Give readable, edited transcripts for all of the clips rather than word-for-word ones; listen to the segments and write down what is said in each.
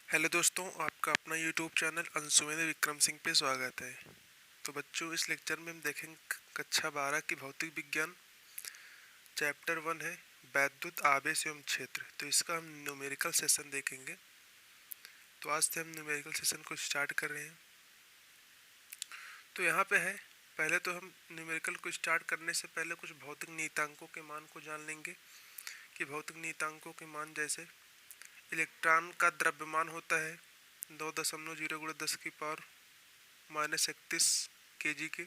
Hello दोस्तों, आपका अपना यूट्यूब चैनल अंशुमेध विक्रम सिंह पे स्वागत है। तो बच्चों, इस लेक्चर में हम देखेंगे कक्षा 12 की भौतिक विज्ञान चैप्टर 1 है वैद्युत आवेश एवं क्षेत्र। तो इसका हम न्यूमेरिकल सेशन देखेंगे। तो आज से हम न्यूमेरिकल सेशन को स्टार्ट कर रहे हैं। तो यहाँ पे है, पहले तो हम न्यूमेरिकल को स्टार्ट करने से पहले कुछ भौतिक नियतांकों के मान को जान लेंगे कि भौतिक नियतांकों के मान जैसे इलेक्ट्रॉन का द्रव्यमान होता है 2.0 × 10⁻³ kg के,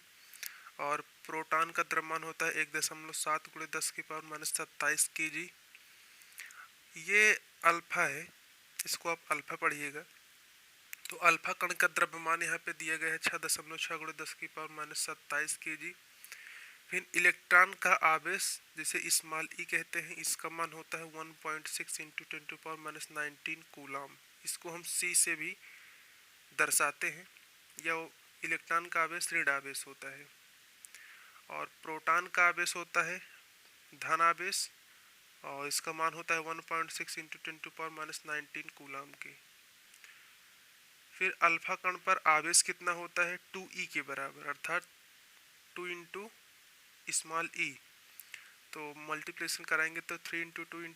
और प्रोटॉन का द्रव्यमान होता है 1.7 × 10⁻27 kg। ये अल्फा है, इसको आप अल्फा पढ़िएगा। तो अल्फा कण का द्रव्यमान यहाँ पे दिया गया है 6.6 × 10⁻27 kg। फिर इलेक्ट्रॉन का आवेश जिसे स्मॉल ई कहते हैं, इसका मान होता है 1.6 × 10⁻19 कूलम। इसको हम सी से भी दर्शाते हैं। यह इलेक्ट्रॉन का आवेश ऋण आवेश होता है, और प्रोटॉन का आवेश होता है धन आवेश, और इसका मान होता है 1.6 × 10⁻19 कूलम के। फिर अल्फा कण पर आवेश कितना होता है 2e के बराबर, अर्थात 2 × स्मॉल ई। तो मल्टीप्लिकेशन कराएंगे तो 3 × 2 ×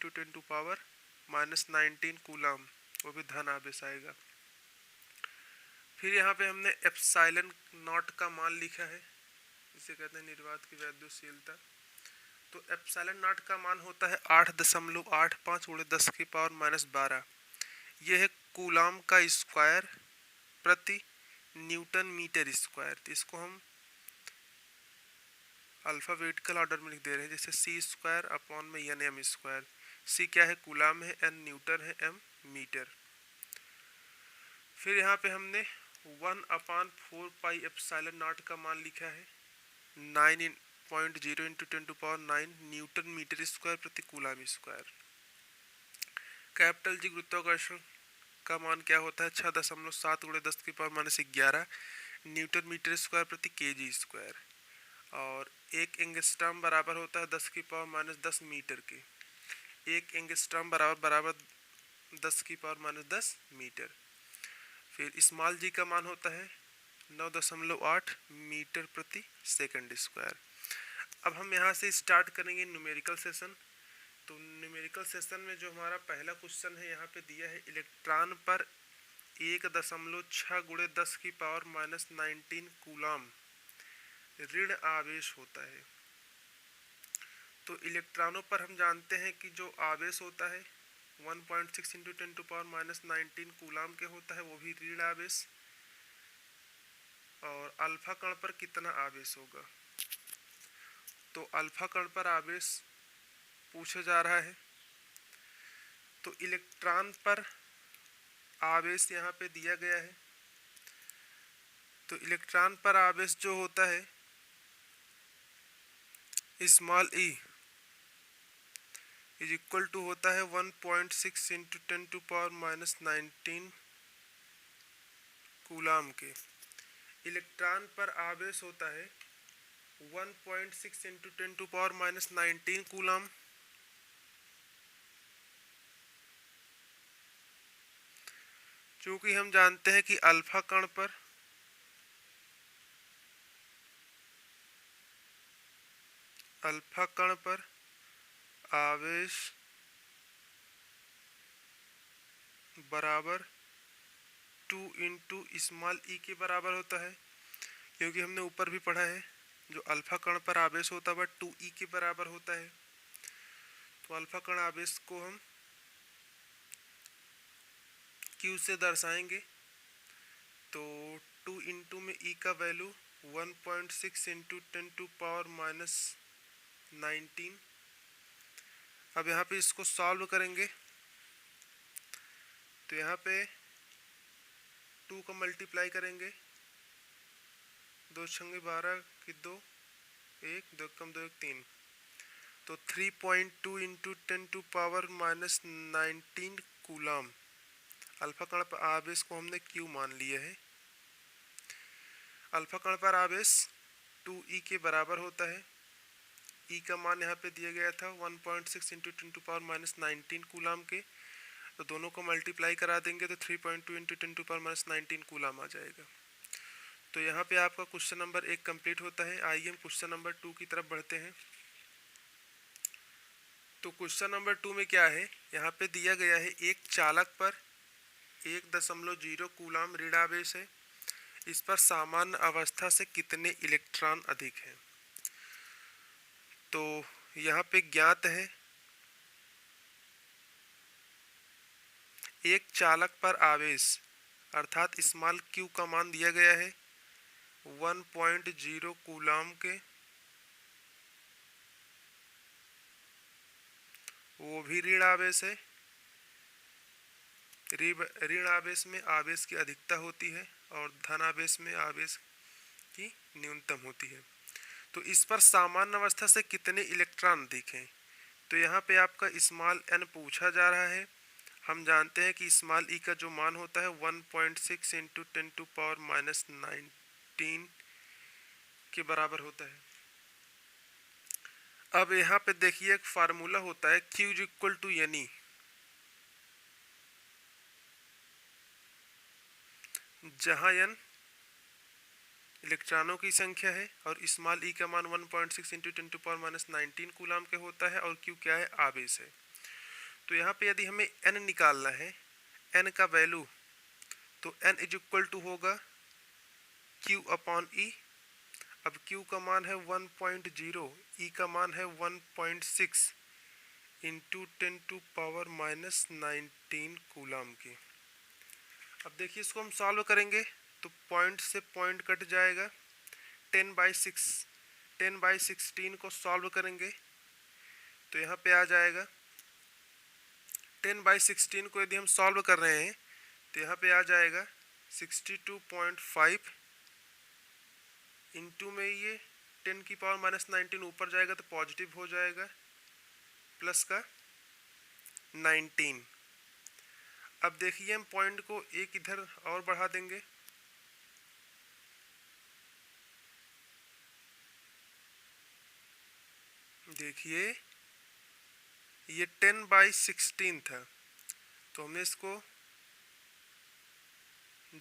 10⁻19 कूलम, वो भी धन आवेश आएगा। फिर यहाँ पे हमने एप्सिलॉन नॉट का मान लिखा है, इसे कहते हैं निर्वात की वैद्युतशीलता। तो एप्सिलॉन नॉट का मान होता है 8.85 × 10⁻12। यह है कूलम का स्क्वायर प्रति न्यूटन मीटर स्क्वायर। तो इसको हम अल्फ़ाबेटिकल ऑर्डर में लिख दे रहे हैं, जैसे c² / n m²। c क्या है, कूलम है, n न्यूटन है, m मीटर। फिर यहाँ पे हमने 1/4 पाई एप्सिलॉन नॉट का मान लिखा है 9.0 × 10⁹ न्यूटन मीटर स्क्वायर प्रति कूलम स्क्वायर। कैपिटल जी गुरुत्वाकर्षण का मान क्या होता है 6.7 × 10⁻11 न्यूटन मीटर स्क्वायर प्रति केजी स्क्वायर। और एक एंगस्ट्रॉम बराबर होता है 10⁻10 मीटर के। एक एंगस्ट्रॉम बराबर 10⁻10 मीटर। फिर स्मॉल जी का मान होता है 9.8 मीटर प्रति सेकंड स्क्वायर। अब हम यहाँ से स्टार्ट करेंगे न्यूमेरिकल सेशन। तो न्यूमेरिकल सेशन में जो हमारा पहला क्वेश्चन है, यहाँ पे दिया है इलेक्ट्रॉन पर 1.6 × 10⁻19 कूलम ऋण आवेश होता है। तो इलेक्ट्रॉनों पर हम जानते हैं कि जो आवेश होता है 1.6 × 10⁻19 कूलम के होता है, वो भी ऋण आवेश। और अल्फा कण पर कितना आवेश होगा, तो अल्फा कण पर आवेश पूछा जा रहा है। तो इलेक्ट्रॉन पर आवेश यहाँ पे दिया गया है। तो इलेक्ट्रॉन पर आवेश जो होता है small e is equal to होता है 1.6 × 10⁻19 कूलम के। इलेक्ट्रॉन पर आवेश होता है 1.6 × 10⁻19 कूलम। चूंकि हम जानते हैं कि अल्फा कण पर आवेश बराबर 2 × स्मॉल ई के बराबर होता है, क्योंकि हमने ऊपर भी पढ़ा है जो अल्फा कण पर आवेश होता है वह 2e के बराबर होता है। तो अल्फा कण आवेश को हम q से दर्शाएंगे। तो 2 × में e का वैल्यू 1.6 × 10⁻19। अब यहाँ पे इसको सॉल्व करेंगे तो यहाँ पे 2 का मल्टीप्लाई करेंगे, 2 × 12 की 2, 1 2 कम 2 1 3। तो 3.2 × 10⁻19 कूलम। अल्फा कण पर आवेश को हमने q मान लिया है। अल्फा कण पर आवेश 2e के बराबर होता है। e का मान यहाँ पे दिया गया था 1.6 × 10⁻19 कूलम के। तो दोनों को मल्टीप्लाई करा देंगे तो 3.2 इंटू 10⁻19 कूलम आ जाएगा। तो यहाँ पे आपका क्वेश्चन नंबर 1 कंप्लीट होता है। आइए हम क्वेश्चन नंबर 2 की तरफ बढ़ते हैं। तो क्वेश्चन नंबर 2 में क्या है, यहाँ पे दिया गया है एक चालक पर 1.0 कूलम ऋणावेश है। इस पर सामान्य अवस्था से कितने इलेक्ट्रॉन अधिक हैं। तो यहाँ पे ज्ञात है एक चालक पर आवेश अर्थात स्मॉल q का मान दिया गया है 1.0 कूलम के, वो भी ऋण आवेश है। ऋण आवेश में आवेश की अधिकता होती है और धन आवेश में आवेश की न्यूनतम होती है। तो इस पर सामान्य अवस्था से कितने इलेक्ट्रॉन अधिक हैं। तो यहाँ पे आपका स्मॉल n पूछा जा रहा है। हम जानते हैं कि स्मॉल e का जो मान होता है 1.6 इंटू 10⁻19 के बराबर होता है। अब यहाँ पे देखिए एक फार्मूला होता है Q इक्वल टू N, जहाँ n इलेक्ट्रॉनों की संख्या है और स्मॉल e का मान 1.6 इंटू 10⁻19 कूलम के होता है और Q क्या है, आवेश है। तो यहाँ पे यदि हमें n निकालना है, n का वैल्यू, तो n इज इक्वल टू होगा Q अपॉन E। अब Q का मान है 1.0, E का मान है 1.6 इंटू 10⁻19 कूलम की। अब देखिए इसको हम सॉल्व करेंगे तो पॉइंट से पॉइंट कट जाएगा। 10/16 को सॉल्व करेंगे तो यहाँ पे आ जाएगा 10/16 को यदि हम सॉल्व कर रहे हैं तो यहाँ पे आ जाएगा 62.5 इंटू में ये 10⁻19 ऊपर जाएगा तो पॉजिटिव हो जाएगा प्लस का 19। अब देखिए हम पॉइंट को एक इधर और बढ़ा देंगे, देखिए ये 10/16 था तो हमने इसको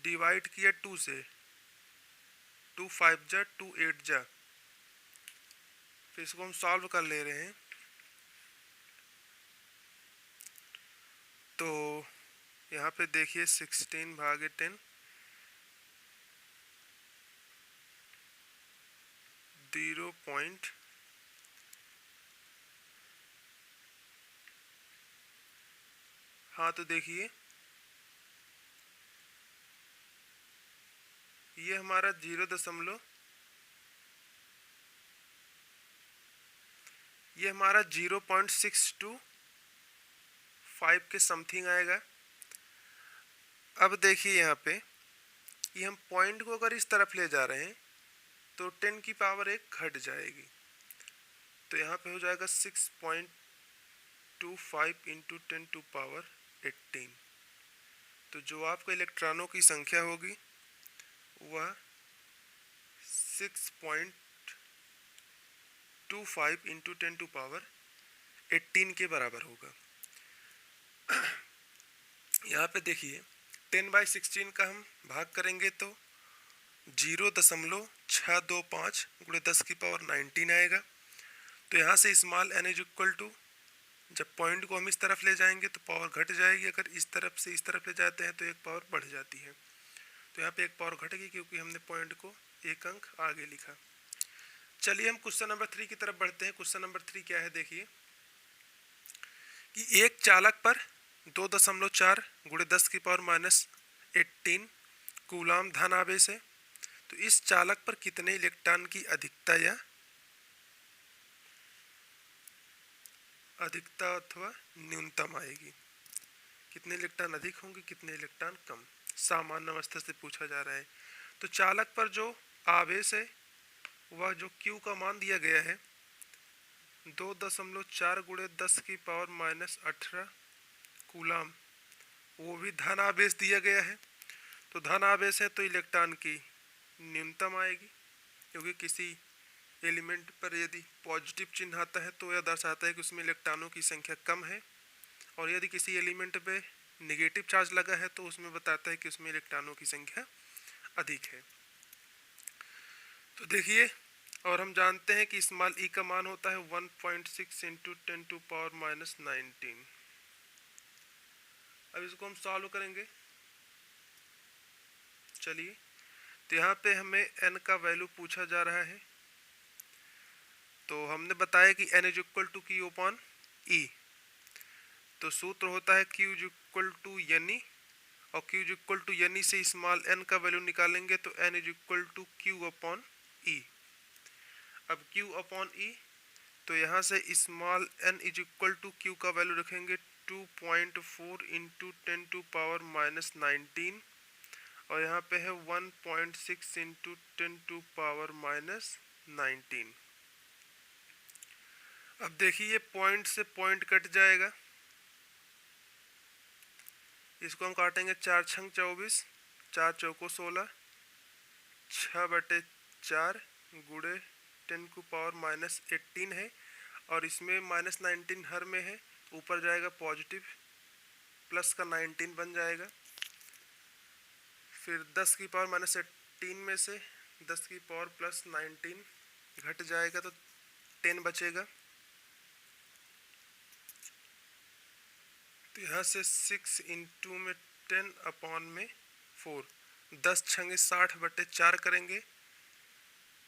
डिवाइड किया 2 से, 2 5 जा 2 8 जा, फिर इसको हम सॉल्व कर ले रहे हैं। तो यहाँ पे देखिए 16/10 0. हाँ तो देखिए ये हमारा 0.625 के समथिंग आएगा। अब देखिए यहाँ पे कि हम पॉइंट को अगर इस तरफ ले जा रहे हैं तो 10 की पावर 1 घट जाएगी, तो यहाँ पे हो जाएगा 6.25 इंटू 10⁻18। तो जो आपको इलेक्ट्रॉनों की संख्या होगी वह 6.25 इंटू 10⁻18 के बराबर होगा। यहाँ पे देखिए 10/16 का हम भाग करेंगे तो 0.625 × 10⁻19 आएगा। तो यहाँ से small n is equal to, जब पॉइंट को हम इस तरफ ले जाएंगे तो पावर घट जाएगी, अगर इस तरफ से इस तरफ ले जाते हैं तो एक पावर बढ़ जाती है। तो यहाँ पे एक पावर घटेगी क्योंकि हमने पॉइंट को एक अंक आगे लिखा। चलिए हम क्वेश्चन नंबर 3 की तरफ बढ़ते हैं। क्वेश्चन नंबर 3 क्या है, देखिए कि एक चालक पर 2.4 × 10⁻18 कूलम धन आवेश है। तो इस चालक पर कितने इलेक्ट्रॉन की अधिकता अथवा न्यूनतम आएगी। कितने इलेक्ट्रॉन अधिक होंगे, कितने इलेक्ट्रॉन कम, सामान्य अवस्था से पूछा जा रहा है। तो चालक पर जो आवेश है वह जो Q का मान दिया गया है 2.4 × 10⁻18 कूलम, वो भी धन आवेश दिया गया है। तो धन आवेश है तो इलेक्ट्रॉन की न्यूनतम आएगी, क्योंकि किसी एलिमेंट पर यदि पॉजिटिव चिन्ह आता है तो यह दर्शाता है कि उसमें इलेक्ट्रॉनों की संख्या कम है, और यदि किसी एलिमेंट पे नेगेटिव चार्ज लगा है तो उसमें बताता है कि उसमें इलेक्ट्रॉनों की संख्या अधिक है। तो देखिए, और हम जानते हैं कि स्मॉल ई का मान होता है 1.6 इंटू 10⁻⁻19। अब इसको हम सॉल्व करेंगे। चलिए, तो यहाँ पे हमें n का वैल्यू पूछा जा रहा है। तो हमने बताया कि n is equal to Q upon E. तो सूत्र होता है Q is equal to N E, और Q is equal to N E से स्मॉल n का वैल्यू निकालेंगे तो n is equal to Q upon E. अब क्यू अपॉन ई, तो यहाँ से small n is equal to Q का वैल्यू रखेंगे 2.4 इंटू 10⁻⁻19, और यहाँ पे है 1.6 इंटू 10⁻⁻19। अब देखिए, ये पॉइंट से पॉइंट कट जाएगा। इसको हम काटेंगे 4 छंग 24, 4 चौको 16, 6/4 गुड़े 10⁻⁻18 है, और इसमें -19 हर में है, ऊपर जाएगा पॉजिटिव, प्लस का 19 बन जाएगा। फिर 10⁻⁻18 में से 10⁻+19 घट जाएगा तो 10 बचेगा। तो यहाँ से 6 इंटू में 10 अपॉन में 4, 10 छंगे 60/4 करेंगे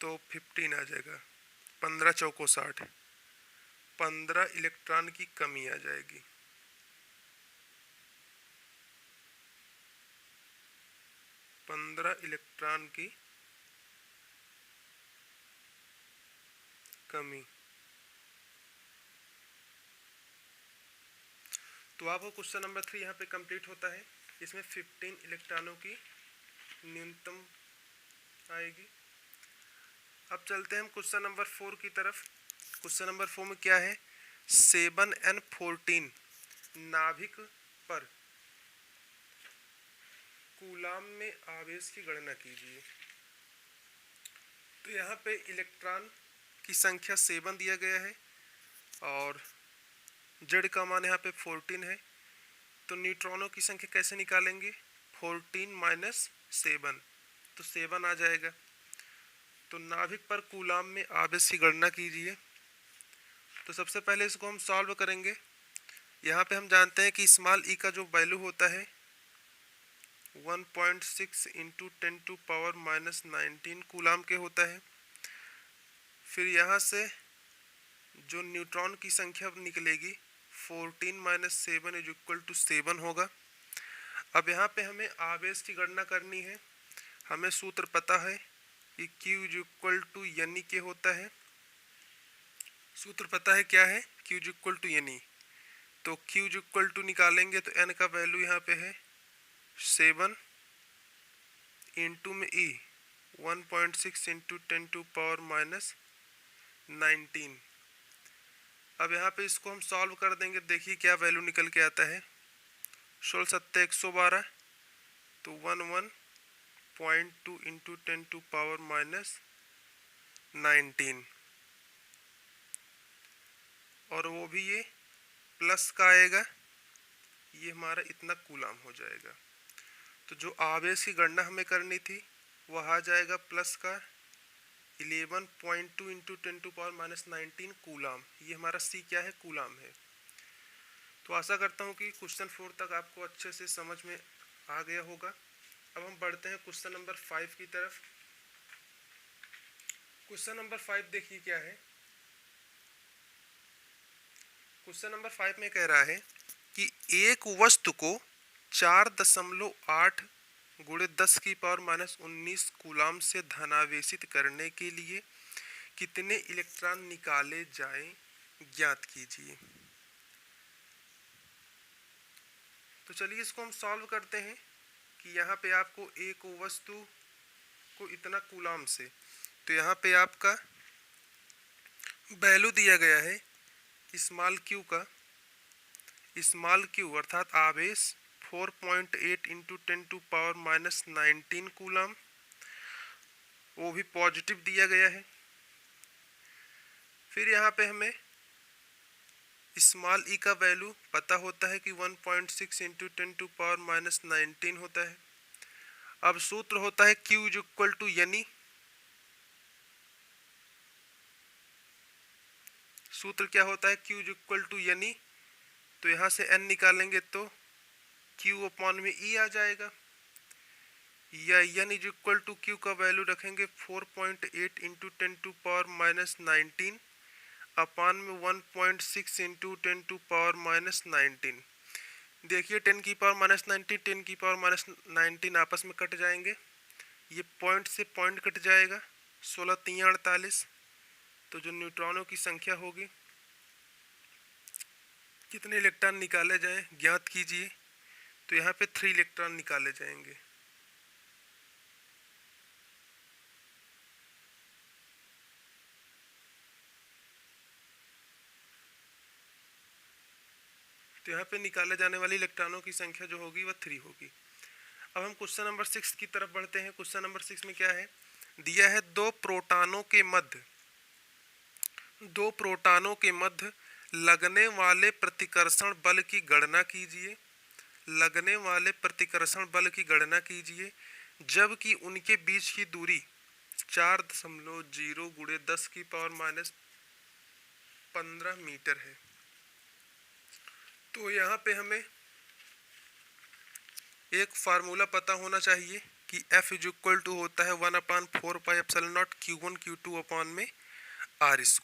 तो 15 आ जाएगा। 15 चौको 60, 15 इलेक्ट्रॉन की कमी आ जाएगी। इलेक्ट्रॉन की कमी। तो आपको क्वेश्चन नंबर 3 यहाँ पे कंप्लीट होता है। इसमें 15 इलेक्ट्रॉनों की न्यूनतम आएगी। अब चलते हैं हम क्वेश्चन नंबर 4 की तरफ। क्वेश्चन नंबर 4 में क्या है, 7n14 नाभिक पर कूलाम में आवेश की गणना कीजिए। तो यहाँ पे इलेक्ट्रॉन की संख्या 7 दिया गया है, और जेड का मान यहाँ पे 14 है। तो न्यूट्रॉनों की संख्या कैसे निकालेंगे, 14 - 7, तो 7 आ जाएगा। तो नाभिक पर कूलाम में आवेश की गणना कीजिए। तो सबसे पहले इसको हम सॉल्व करेंगे। यहाँ पे हम जानते हैं कि स्मॉल ई का जो वैल्यू होता है 1.6 इंटू 10⁻⁻19 कूलाम के होता है। फिर यहाँ से जो न्यूट्रॉन की संख्या निकलेगी 14 - 7 इज इक्वल टू 7 होगा। अब यहाँ पे हमें आवेश की गणना करनी है। हमें सूत्र पता है कि Q is equal to N e के होता है। सूत्र पता है क्या है, Q is equal to N e. तो Q इज इक्वल टू निकालेंगे तो n का वैल्यू यहाँ पे है 7 इंटू में E 1.6 इंटू 10⁻⁻19। अब यहाँ पे इसको हम सॉल्व कर देंगे। देखिए क्या वैल्यू निकल के आता है, 16×7 = 112, तो 11.2 इंटू 10⁻⁻19, और वो भी ये प्लस का आएगा। ये हमारा इतना कूलाम हो जाएगा। तो जो आवेश की गणना हमें करनी थी वह आ जाएगा प्लस का 11.2 इंटू 10⁻⁻19 कूलाम। ये हमारा सी क्या है, कूलाम है। तो आशा करता हूँ कि क्वेश्चन 4 तक आपको अच्छे से समझ में आ गया होगा। अब हम बढ़ते हैं क्वेश्चन नंबर 5 की तरफ। क्वेश्चन नंबर 5 देखिए क्या है। क्वेश्चन नंबर 5 में कह रहा है कि एक वस्तु को 4.8 × 10⁻⁻19 कूलाम से धनावेशित करने के लिए कितने इलेक्ट्रॉन निकाले जाएं, ज्ञात कीजिए। तो चलिए इसको हम सॉल्व करते हैं कि यहाँ पे आपको एक वस्तु को इतना कूलाम से, तो यहाँ पे आपका वैल्यू दिया गया है स्मॉल क्यू का। स्मॉल क्यू अर्थात आवेश 4.8 इंटू 10⁻⁻19 कूलाम, वो भी पॉजिटिव दिया गया है। फिर यहाँ पे हमें स्मॉल ई का वैल्यू पता होता है कि 1.6 इंटू 10⁻⁻19 होता है। अब सूत्र होता है Q इज इक्वल टू यानी, सूत्र क्या होता है Q इज इक्वल टू यानी, तो यहाँ से n निकालेंगे तो Q अपॉन में E आ जाएगा, या n is equal to Q का वैल्यू रखेंगे 4.8 इंटू 10⁻⁻19 अपॉन में 1.6 इंटू 10⁻⁻19। देखिए 10⁻⁻19 10⁻⁻19 आपस में कट जाएंगे, ये पॉइंट से पॉइंट कट जाएगा, 16 3 48। तो जो न्यूट्रॉनों की संख्या होगी, कितने इलेक्ट्रॉन निकाले जाएं ज्ञात कीजिए। तो यहाँ पे 3 इलेक्ट्रॉन निकाले जाएंगे। तो यहाँ पे निकाले जाने वाली इलेक्ट्रॉनों की संख्या जो होगी वह 3 होगी। अब हम क्वेश्चन नंबर 6 की तरफ बढ़ते हैं। क्वेश्चन नंबर 6 में क्या है, दिया है दो प्रोटॉनों के मध्य लगने वाले प्रतिकर्षण बल की गणना कीजिए। लगने वाले प्रतिकर्षण बल की गणना कीजिए जबकि उनके बीच की दूरी 4.0 गुणे 10⁻⁻15 मीटर है। तो यहाँ पे हमें एक फार्मूला पता होना चाहिए कि F इज इक्वल टू होता है 1/4πε0 Q1 Q2 अपॉन में R²।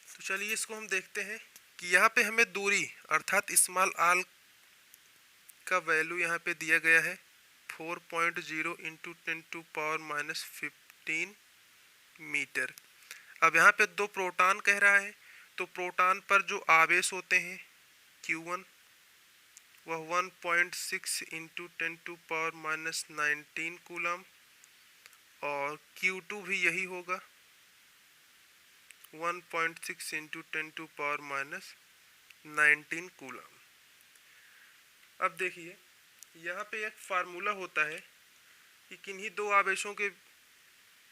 तो चलिए इसको हम देखते हैं कि यहाँ पे हमें दूरी अर्थात स्मॉल आर का वैल्यू यहाँ पे दिया गया है 4.0 इंटू 10⁻⁻15 मीटर। अब यहाँ पे दो प्रोटॉन कह रहा है, तो प्रोटॉन पर जो आवेश होते हैं Q1 वह 1.6 इंटू 10⁻⁻19 कूलम, और Q2 भी यही होगा 1.6 इंटू 10⁻⁻19 कूलम। अब देखिए यहाँ पे एक फार्मूला होता है कि किन्हीं दो आवेशों के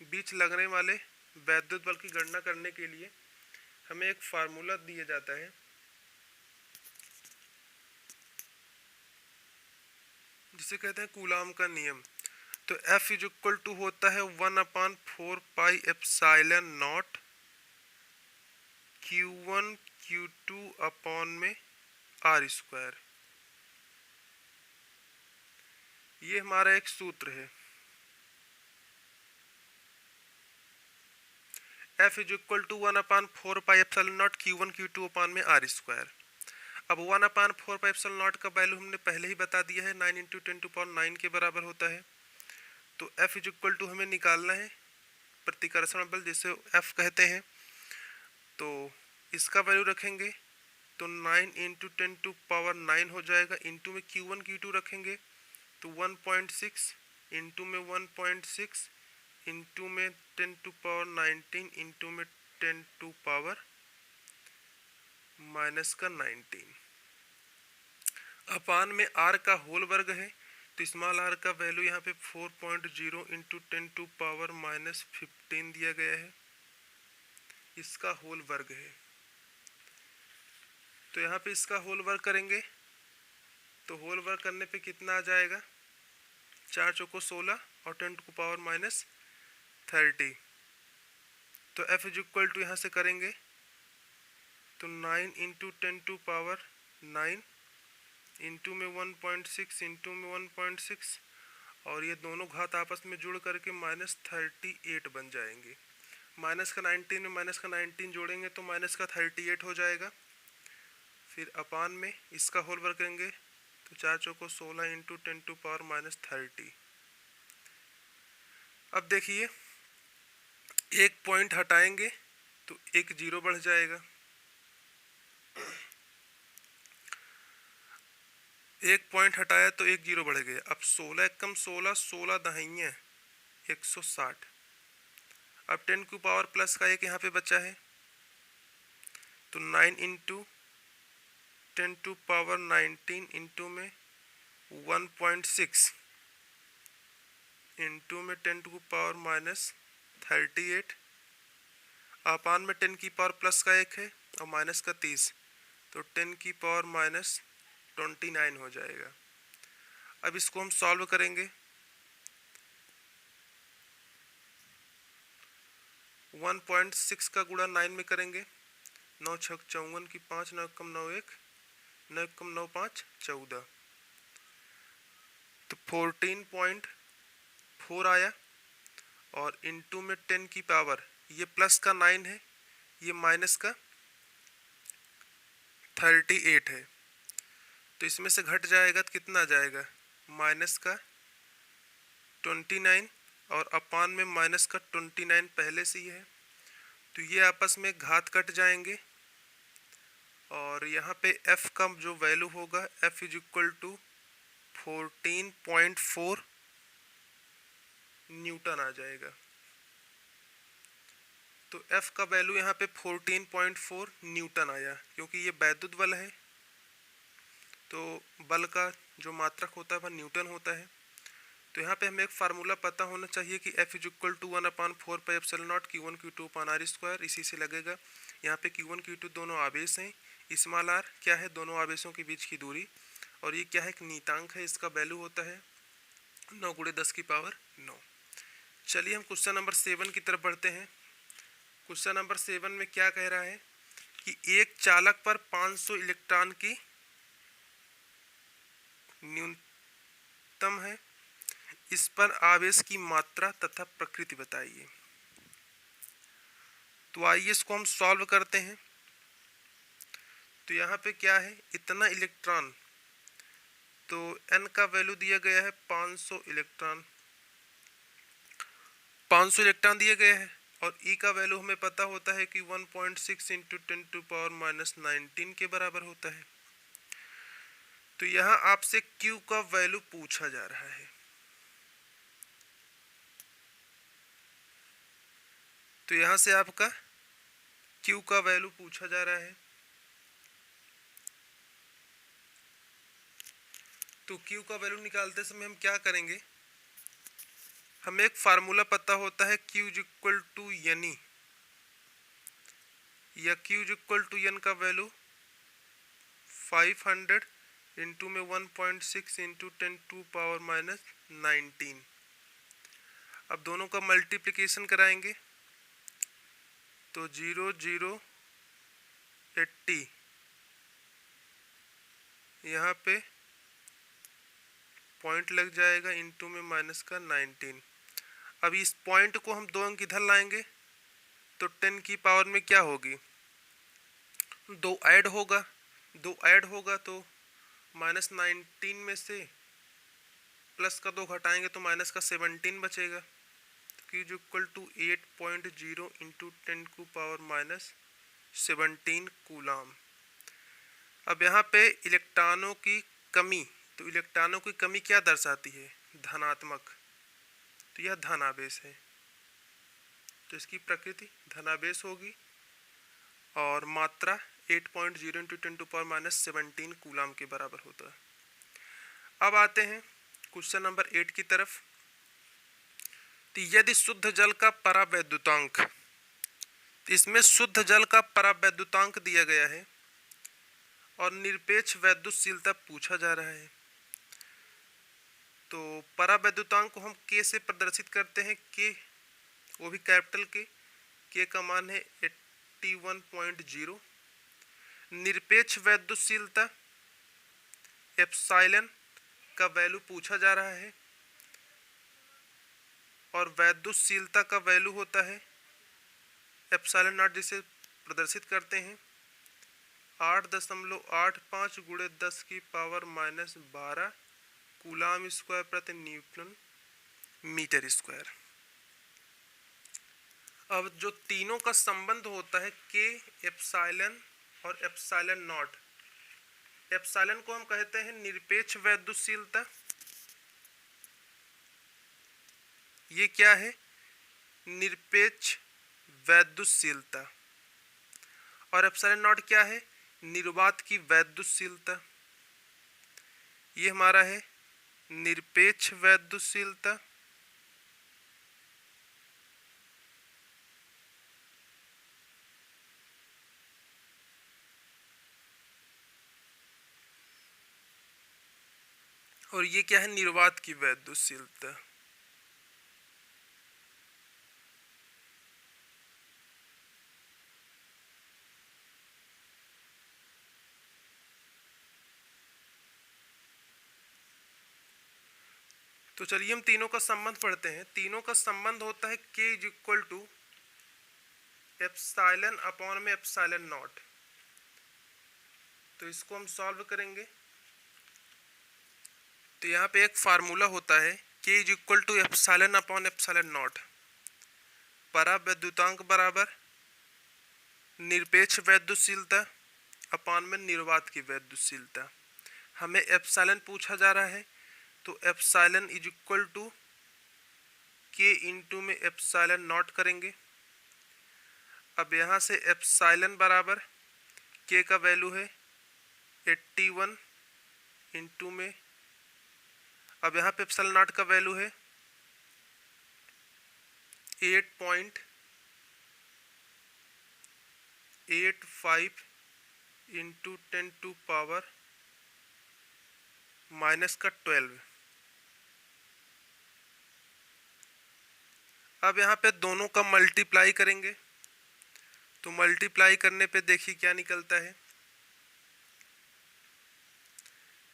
बीच लगने वाले वैद्युत बल की गणना करने के लिए हमें एक फार्मूला दिया जाता है, जिसे कहते हैं कूलाम का नियम। तो F इज इक्वल टू होता है 1/4πε0 Q1 Q2 अपॉन में R²। ये हमारा एक सूत्र है। F is equal to 1/4πε0 Q1 Q2 upon में R²। अब 1/4πε0 का वैल्यू हमने पहले ही बता दिया है, 9 इंटू 10⁹ के बराबर होता है। तो F इज इक्वल टू हमें निकालना है प्रतिकर्षण बल, जिसे F कहते हैं। तो इसका वैल्यू रखेंगे तो 9 इंटू 10⁹ हो जाएगा, इंटू में Q1 Q2 रखेंगे तो 1.6 इंटू में 1.6 इंटू में 10⁻19 इंटू में 10⁻⁻19 अपान में R का होल वर्ग है। तो स्मॉल r का वैल्यू यहाँ पे 4.0 इंटू 10⁻⁻15 दिया गया है, इसका होल वर्ग है। तो यहाँ पे इसका होल वर्ग करेंगे तो होल वर्ग करने पे कितना आ जाएगा, 4 चौको 16 और 10⁻30। तो F इज इक्वल टू यहाँ से करेंगे तो 9 इंटू 10⁻9 इंटू में 1.6 इंटू में 1.6, और ये दोनों घात आपस में जुड़ करके -38 बन जाएंगे। माइनस का 19 में माइनस का 19 जोड़ेंगे तो माइनस का 38 हो जाएगा। फिर अपान में इसका होल वर्ग करेंगे तो 4 चौको 16 इंटू 10⁻30। अब देखिए एक पॉइंट हटाएंगे तो एक जीरो बढ़ जाएगा, एक पॉइंट हटाया तो एक जीरो बढ़ गया। अब 16 कम 16 16 दहाइयाँ 160। अब 10 की पावर प्लस का एक यहाँ पे बचा है तो 9 इंटू 10⁻19 इंटू में 1.6 इंटू में 10⁻38। अपान में 10 की पावर प्लस का एक है और माइनस का 30, तो 10⁻⁻29 हो जाएगा। अब इसको हम सॉल्व करेंगे। 1.6 का गुणा 9 में करेंगे, 9 छक 54 की 5, 9 कम 9 1, 9 कम 9 5 14, तो 14.4 आया। और इनटू में 10 की पावर, ये प्लस का 9 है, ये माइनस का 38 है, तो इसमें से घट जाएगा तो कितना आ जाएगा, माइनस का 29 और अपान में माइनस का 29 पहले से ही है, तो ये आपस में घात कट जाएंगे। और यहाँ पे f का जो वैल्यू होगा, f is equal to 14.4 newton आ जाएगा। तो f का वैल्यू यहाँ पे 14.4 न्यूटन आया, क्योंकि ये वैद्युत बल है, तो बल का जो मात्रक होता है वह न्यूटन होता है। तो यहाँ पे हमें एक फार्मूला पता होना चाहिए कि F is equal to 1/4 pi epsilon not Q1 Q2 upon R square, इसी से लगेगा। यहाँ पे Q1 Q2 दोनों आवेश हैं, स्मॉल r क्या है, दोनों आवेशों के बीच की दूरी, और ये क्या है, एक नीतांक है, इसका वैल्यू होता है 9 × 10⁹। चलिए हम क्वेश्चन नंबर 7 की तरफ बढ़ते हैं। क्वेश्चन नंबर 7 में क्या कह रहा है कि एक चालक पर 500 इलेक्ट्रॉन की न्यूनतम है, इस पर आवेश की मात्रा तथा प्रकृति बताइए। तो आइए इसको हम सॉल्व करते हैं। तो यहाँ पे क्या है, इतना इलेक्ट्रॉन, तो n का वैल्यू दिया गया है 500 इलेक्ट्रॉन, 500 इलेक्ट्रॉन दिए गए हैं, और E का वैल्यू हमें पता होता है कि 1.6 × 10⁻⁻19 के बराबर होता है। तो यहाँ आपसे Q का वैल्यू पूछा जा रहा है। तो यहाँ से आपका Q का वैल्यू पूछा जा रहा है। तो Q का वैल्यू निकालते समय हम क्या करेंगे, हमें एक फार्मूला पता होता है Q इज इक्वल टू यानी, या Q is equal to n का वैल्यू 500 इंटू में 1.6 इंटू 10⁻⁻19। अब दोनों का मल्टीप्लिकेशन कराएंगे, तो 0 0 80, यहाँ पे पॉइंट लग जाएगा, इंटू में माइनस का 19। अब इस पॉइंट को हम 2 अंक इधर लाएंगे, तो 10 की पावर में क्या होगी, 2 ऐड होगा, 2 ऐड होगा तो माइनस 19 में से प्लस का 2 घटाएंगे तो माइनस का 17 बचेगा। Q is equal to 8.0 into 10⁻⁻17 coulomb. अब यहाँ पे इलेक्ट्रॉनों की कमी, तो इलेक्ट्रॉनों की कमी क्या दर्शाती है, धनात्मक, तो यह धनावेश है, तो इसकी प्रकृति धनावेश होगी, और मात्रा 8.0 इंटू 10⁻⁻17 कूलाम के बराबर होता है। अब आते हैं क्वेश्चन नंबर 8 की तरफ। तो यदि शुद्ध जल का परावैद्युतांक, इसमें शुद्ध जल का परावैद्युतांक दिया गया है और निरपेक्ष वैद्युतशीलता पूछा जा रहा है। तो परावैद्युतांक को हम K से प्रदर्शित करते हैं, K वो भी कैपिटल K का मान है 81.0। निरपेक्ष वैद्युतशीलता एप्सिलॉन का वैल्यू पूछा जा रहा है, और वैद्युतशीलता का वैल्यू होता है एप्सिलॉन नॉट, जिसे प्रदर्शित करते हैं 8.85 × 10⁻⁻12 कूलाम स्क्वायर प्रति न्यूटन मीटर स्क्वायर। अब जो तीनों का संबंध होता है K, एप्सिलॉन और एप्सिलॉन नॉट, एप्सिलॉन को हम कहते हैं निरपेक्ष वैद्युतशीलता, ये क्या है, निरपेक्ष वैद्युतशीलता, और एप्सिलॉन नॉट क्या है, निर्वात की वैद्युतशीलता, ये हमारा है निरपेक्ष वैद्युतशीलता। और ये क्या है, निर्वात की वैद्युतशीलता। तो चलिए हम तीनों का संबंध पढ़ते हैं। तीनों का संबंध होता है K is equal to epsilon upon में एप्सिलॉन नॉट। तो इसको हम सॉल्व करेंगे। तो यहाँ पे एक फार्मूला होता है K is equal to epsilon upon epsilon naught. परावैद्युतांक बराबर निरपेक्ष वैद्युतशीलता अपान में निर्वात की वैद्युतशीलता। हमें एप्सिलॉन पूछा जा रहा है, तो epsilon is equal to K into में एप्सिलॉन नॉट करेंगे। अब यहाँ से एप्सिलॉन बराबर K का वैल्यू है 81 इंटू में, अब यहाँ पे एप्सिलॉन नॉट का वैल्यू है 8.85 इंटू 10 टू पावर माइनस का 12। अब यहाँ पे दोनों का मल्टीप्लाई करेंगे, तो मल्टीप्लाई करने पे देखिए क्या निकलता है।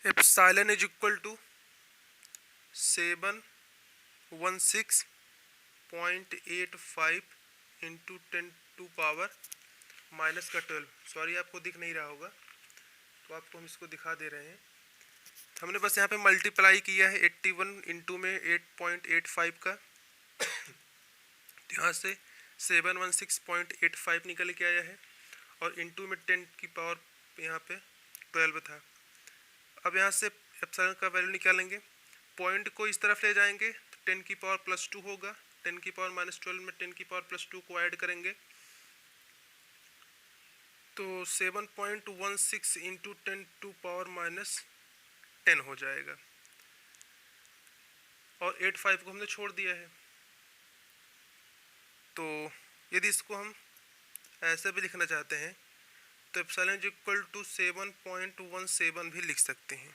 Epsilon is equal to 716.85 into 10 to power minus का 12। सॉरी आपको दिख नहीं रहा होगा, तो आपको हम इसको दिखा दे रहे हैं। हमने बस यहाँ पे मल्टीप्लाई किया है 81 इंटू में 8.85 का, यहाँ से 716.85 निकल के आया है, और इंटू में 10 की पावर यहाँ पे 12 था। अब यहाँ से एप्सिलॉन का वैल्यू निकालेंगे, पॉइंट को इस तरफ ले जाएंगे तो 10 की पावर प्लस 2 होगा, 10 की पावर माइनस 12 में 10 की पावर प्लस 2 को ऐड करेंगे तो 7.16 इंटू 10 टू पावर माइनस 10 हो जाएगा, और 85 को हमने छोड़ दिया है। तो यदि इसको हम ऐसे भी लिखना चाहते हैं तो एप्सिलॉन इज इक्वल टू 7.17 भी लिख सकते हैं,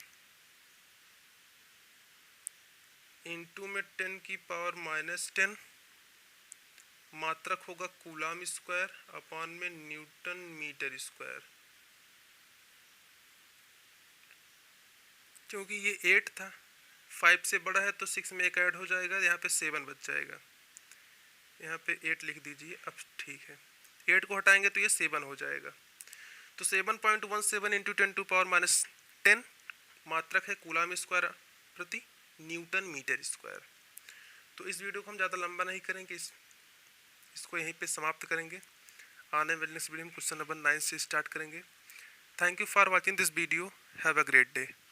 इंटू में 10 की पावर माइनस 10, मात्रक होगा कूलाम स्क्वायर अपॉन में न्यूटन मीटर स्क्वायर। क्योंकि ये 8 था, 5 से बड़ा है तो 6 में एक ऐड हो जाएगा, यहाँ पे 7 बच जाएगा, यहाँ पे 8 लिख दीजिए। अब ठीक है, 8 को हटाएंगे तो ये 7 हो जाएगा। तो 7.17 इंटू 10 टू पावर माइनस 10 मात्रक है कूलाम स्क्वायर प्रति न्यूटन मीटर स्क्वायर। तो इस वीडियो को हम ज़्यादा लंबा नहीं करेंगे, इसको यहीं पे समाप्त करेंगे। आने वाले नेक्स्ट वीडियो में क्वेश्चन नंबर 9 से स्टार्ट करेंगे। Thank you for watching this video. Have a great day.